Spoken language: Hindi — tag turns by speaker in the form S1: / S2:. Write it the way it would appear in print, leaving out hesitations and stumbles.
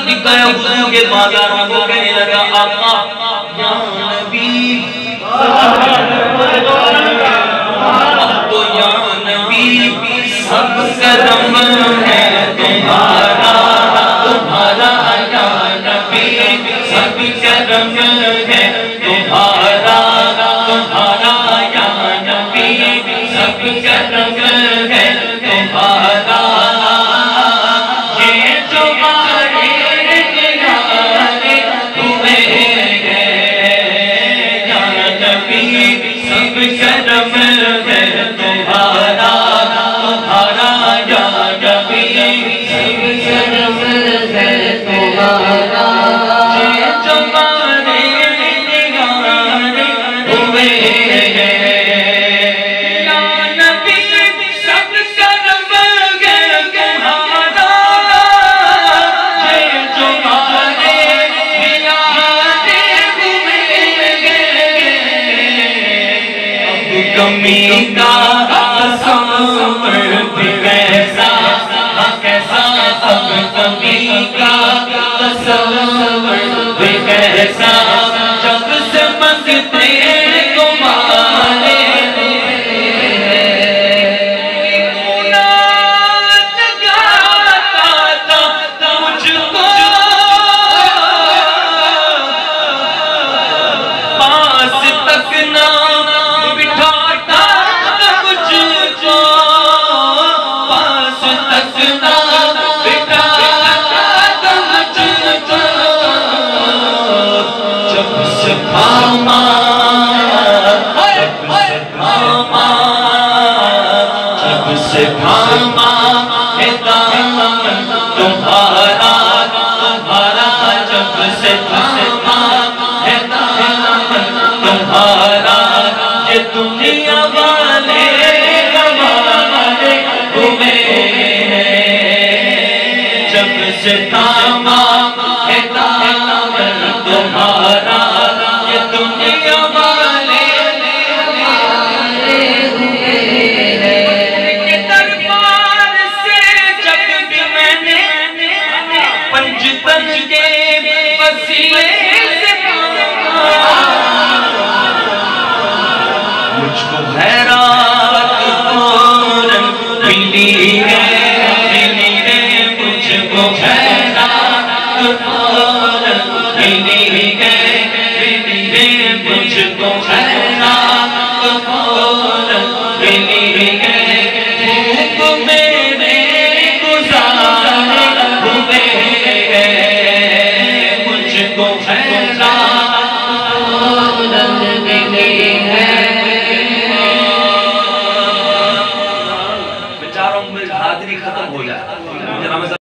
S1: गया हुजूर के बाजार में, वो कहने लगा आका या नबी, तो या नबी सब करम है तुम्हारा, तुम्हारा या नबी सब करम है तुम्हारा, तुम्हारा या नबी सब करम है तुम्हारा। ये जो मारे निगारे हुए हैं या नबी सब करम है तुम्हारा, तुम्हारा या नबी सब करम है तुम्हारा। ये जो मारे निगारे हुए कमी का तस्वर भी कैसा, कैसा अब कमी का तस्वर भी कैसा, जब से मंगते तुम्हारे लगाता था मुझको पास तक ना बिठाता मुझको, पास तक ना बिठाता मुझको, जब से थामा, जब से थामा है दामन तुम्हारा, तुम्हारा जब से थामा है दामन तुम्हारा। ये दुनिया वाले हमारे हुए हैं, जब से थामा है दामन तुम्हारा। ये दुनिया वाले हमारे हुए हैं, दरबार से जब भी मैंने पंचतन के वसीले से मुझको खैरात फौरन मिली है,